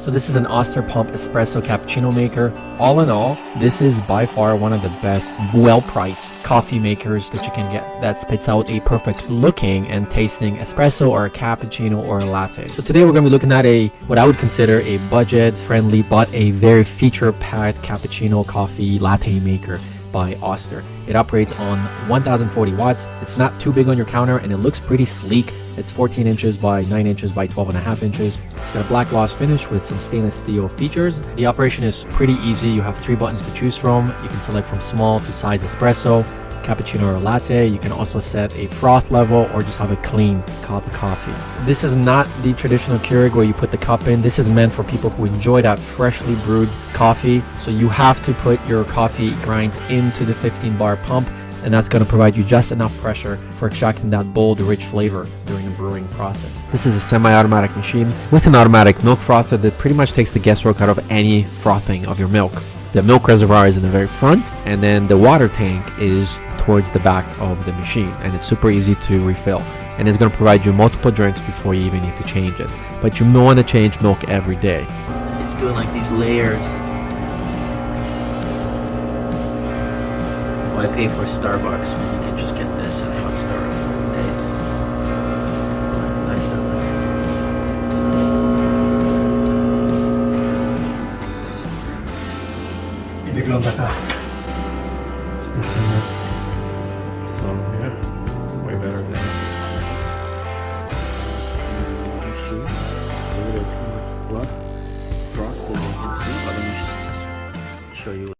So this is an Oster pump espresso cappuccino maker. All in all, this is by far one of the best, well-priced coffee makers that you can get that spits out a perfect looking and tasting espresso or a cappuccino or a latte. So today we're going to be looking at what I would consider a budget-friendly but a very feature-packed cappuccino coffee latte maker by Oster. It operates on 1040 watts. It's not too big on your counter and it looks pretty sleek. It's 14 inches by 9 inches by 12.5 inches. It's got a black gloss finish with some stainless steel features. The operation is pretty easy. You have 3 buttons to choose from. You can select from small to size espresso, cappuccino or latte. You can also set a froth level or just have a clean cup of coffee. This is not the traditional Keurig where you put the cup in. This is meant for people who enjoy that freshly brewed coffee. So you have to put your coffee grinds into the 15 bar pump, and that's going to provide you just enough pressure for extracting that bold, rich flavor during the brewing process. This is a semi-automatic machine with an automatic milk frother that pretty much takes the guesswork out of any frothing of your milk. The milk reservoir is in the very front, and then the water tank is towards the back of the machine, and it's super easy to refill. And it's going to provide you multiple drinks before you even need to change it. But you want to change milk every day. It's doing like these layers. I pay for Starbucks. You can just get this at a Starbucks every day. Nice and nice. Wygląda tak. So yeah, way better than machine. A little too much fluff, frost, as you can see. But let me show you.